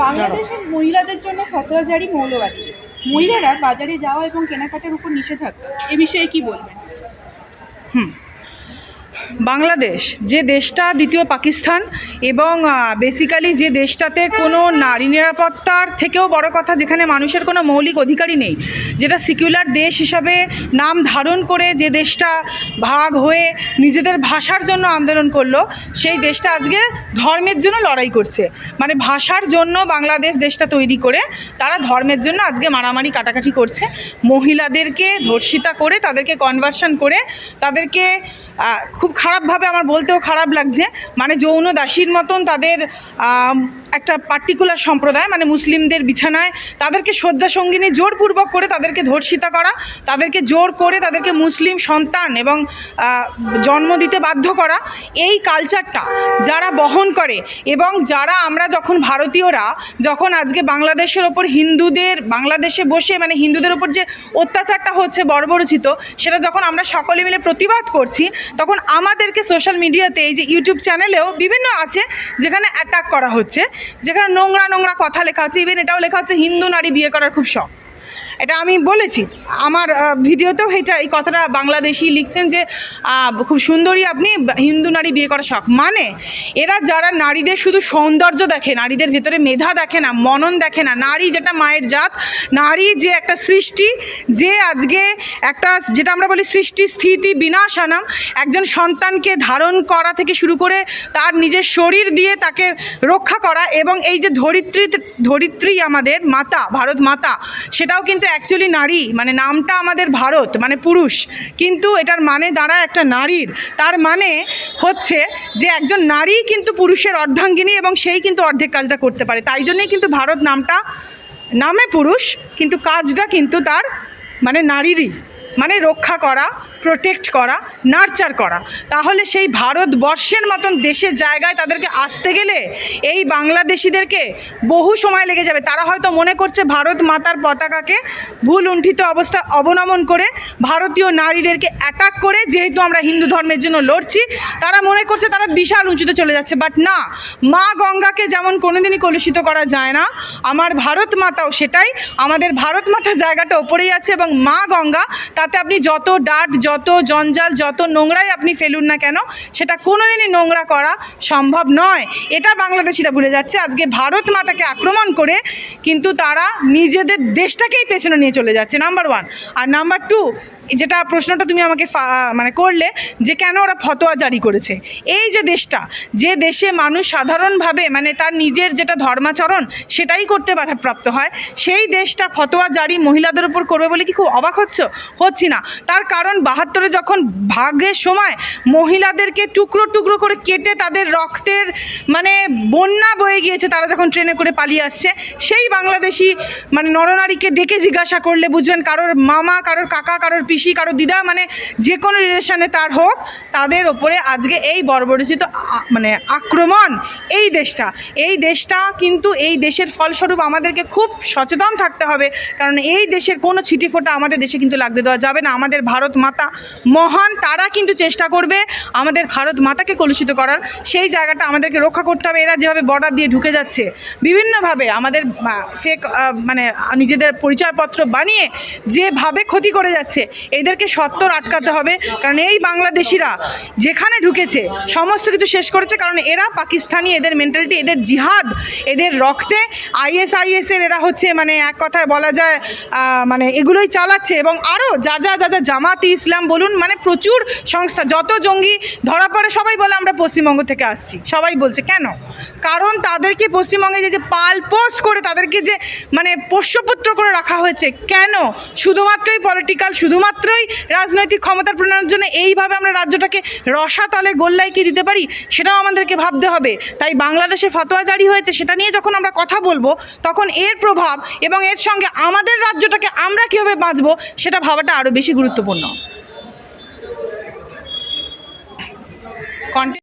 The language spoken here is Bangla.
বাংলাদেশের মহিলাদের জন্য ফতোয়া জারি মৌলবাদী। মহিলারা বাজারে যাওয়া এবং কেনাকাটার উপর নিষেধাজ্ঞা, এ বিষয়ে কি বলবেন? বাংলাদেশ যে দেশটা দ্বিতীয় পাকিস্তান এবং বেসিক্যালি যে দেশটাতে কোনো নারী নিরাপত্তার থেকেও বড় কথা, যেখানে মানুষের কোনো মৌলিক অধিকারই নেই, যেটা সেকুলার দেশ হিসাবে নাম ধারণ করে যে দেশটা ভাগ হয়ে নিজেদের ভাষার জন্য আন্দোলন করলো, সেই দেশটা আজকে ধর্মের জন্য লড়াই করছে। মানে ভাষার জন্য বাংলাদেশ দেশটা তৈরি করে তারা ধর্মের জন্য আজকে মারামারি কাটাকাটি করছে। মহিলাদেরকে ধর্ষিতা করে, তাদেরকে কনভার্সন করে, তাদেরকে খুব খারাপভাবে, আমার বলতেও খারাপ লাগছে, মানে যৌন দাসীর মতন তাদের একটা পার্টিকুলার সম্প্রদায়, মানে মুসলিমদের বিছানায় তাদেরকে শয্যাসঙ্গিনী জোরপূর্বক করে তাদেরকে ধর্ষিতা করা, তাদেরকে জোর করে তাদেরকে মুসলিম সন্তান এবং জন্ম দিতে বাধ্য করা, এই কালচারটা যারা বহন করে এবং যারা আমরা যখন ভারতীয়রা যখন আজকে বাংলাদেশের ওপর হিন্দুদের, বাংলাদেশে বসে মানে হিন্দুদের ওপর যে অত্যাচারটা হচ্ছে বর্বরচিত, সেটা যখন আমরা সকলে মিলে প্রতিবাদ করছি, তখন আমাদেরকে সোশ্যাল মিডিয়াতে, এই যে ইউটিউব চ্যানেলেও বিভিন্ন আছে যেখানে অ্যাটাক করা হচ্ছে, যেখানে নোংরা নোংরা কথা লেখা হচ্ছে। ইভেন এটাও লেখা হচ্ছে হিন্দু নারী বিয়ে করার খুব শখ। এটা আমি বলেছি আমার ভিডিওতেও, এই কথাটা বাংলাদেশি লিখছেন যে খুব সুন্দরী আপনি, হিন্দু নারী বিয়ে করার শখ। মানে এরা যারা নারীদের শুধু সৌন্দর্য দেখে, নারীদের ভেতরে মেধা দেখে না, মনন দেখে না, নারী যেটা মায়ের জাত, নারী যে একটা সৃষ্টি, যে আজকে একটা যেটা আমরা বলি সৃষ্টি স্থিতি বিনাশানাম, একজন সন্তানকে ধারণ করা থেকে শুরু করে তার নিজের শরীর দিয়ে তাকে রক্ষা করা, এবং এই যে ধরিত্রী আমাদের মাতা, ভারত মাতা, সেটাও কিন্তু অ্যাকচুয়ালি নারী। মানে নামটা আমাদের ভারত, মানে পুরুষ, কিন্তু এটার মানে দাঁড়ায় একটা নারীর। তার মানে হচ্ছে যে একজন নারী কিন্তু পুরুষের অর্ধাঙ্গিনী এবং সেই কিন্তু অর্ধেক কাজটা করতে পারে। তাই জন্যই কিন্তু ভারত নামটা, নামে পুরুষ কিন্তু কাজটা কিন্তু তার মানে নারীরই, মানে রক্ষা করা, প্রোটেক্ট করা, নার্চার করা। তাহলে সেই ভারতবর্ষের মতন দেশের জায়গায় তাদেরকে আসতে গেলে এই বাংলাদেশিদেরকে বহু সময় লেগে যাবে। তারা হয়তো মনে করছে ভারত মাতার পতাকাকে ভুল লুণ্ঠিত অবস্থা অবনমন করে ভারতীয় নারীদেরকে অ্যাটাক করে, যেহেতু আমরা হিন্দু ধর্মের জন্য লড়ছি, তারা মনে করছে তারা বিশাল উঁচুতে চলে যাচ্ছে। বাট না, মা গঙ্গাকে যেমন কোনোদিনই কলুষিত করা যায় না, আমার ভারত মাতাও সেটাই। আমাদের ভারত মাতা জায়গাটা ওপরেই আছে, এবং মা গঙ্গা, তাতে আপনি যত ডাট, যত জঞ্জাল, যত নোংরাই আপনি ফেলুন না কেন, সেটা কোনোদিনই নোংরা করা সম্ভব নয়। এটা বাংলাদেশিরা ভুলে যাচ্ছে। আজকে ভারত মাতাকে আক্রমণ করে কিন্তু তারা নিজেদের দেশটাকেই পেছনে নিয়ে চলে যাচ্ছে, নাম্বার ওয়ান। আর নাম্বার টু, যেটা প্রশ্নটা তুমি আমাকে মানে করলে যে কেন ওরা ফতোয়া জারি করেছে, এই যে দেশটা, যে দেশে মানুষ সাধারণভাবে মানে তার নিজের যেটা ধর্মাচরণ সেটাই করতে বাধাপ্রাপ্ত হয়, সেই দেশটা ফতোয়া জারি মহিলাদের উপর করবে বলে কি খুব অবাক হচ্ছি না? তার কারণ ৭২-এ যখন ভাগের সময় মহিলাদেরকে টুকরো টুকরো করে কেটে তাদের রক্তের মানে বন্যা বয়ে গিয়েছে, তারা যখন ট্রেনে করে পালিয়ে আসছে, সেই বাংলাদেশি মানে নরনারীকে ডেকে জিজ্ঞাসা করলে বুঝবেন, কারোর মামা, কারোর কাকা, কারোর পিসি, কারোর দিদা, মানে যে কোনো রিলেশনে তার হোক, তাদের ওপরে আজকে এই বর্বরচিত মানে আক্রমণ। এই দেশটা কিন্তু এই দেশের ফলস্বরূপ আমাদেরকে খুব সচেতন থাকতে হবে, কারণ এই দেশের কোনো ছিটিফোঁটা আমাদের দেশে কিন্তু লাগতে দেওয়া যাবে না। আমাদের ভারত মাতা মহান, তারা কিন্তু চেষ্টা করবে আমাদের ভারত মাতাকে কলুষিত করার, সেই জায়গাটা আমাদেরকে রক্ষা করতে হবে। এরা যেভাবে বর্ডার দিয়ে ঢুকে যাচ্ছে বিভিন্নভাবে, আমাদের ফেক মানে নিজেদের পরিচয়পত্র বানিয়ে যেভাবে ক্ষতি করে যাচ্ছে, এদেরকে সত্বর আটকাতে হবে। কারণ এই বাংলাদেশিরা যেখানে ঢুকেছে সমস্ত কিছু শেষ করেছে, কারণ এরা পাকিস্তানি, এদের মেন্টালিটি, এদের জিহাদ, এদের রক্তে ISIS-এর এরা হচ্ছে মানে এক কথায় বলা যায় মানে এগুলোই চালাচ্ছে। এবং আরও যা জামাতি ইসলাম বলুন, মানে প্রচুর সংস্থা, যত জঙ্গি ধরা পড়ে সবাই বলে আমরা পশ্চিমবঙ্গ থেকে আসছি। সবাই বলছে কেন? কারণ তাদেরকে পশ্চিমবঙ্গে যে পাল পোষ করে তাদেরকে যে মানে পোষ্যপুত্র করে রাখা হয়েছে, কেন? শুধুমাত্রই পলিটিক্যাল, শুধুমাত্রই রাজনৈতিক ক্ষমতার প্রণয়নের জন্য এইভাবে আমরা রাজ্যটাকে রসাতলে গোল্লায় কি দিতে পারি, সেটাও আমাদেরকে ভাবতে হবে। তাই বাংলাদেশে ফতোয়া জারি হয়েছে, সেটা নিয়ে যখন আমরা কথা বলবো, তখন এর প্রভাব এবং এর সঙ্গে আমাদের রাজ্যটাকে আমরা কীভাবে বাঁচবো সেটা ভাবাটা আরও বেশি গুরুত্বপূর্ণ।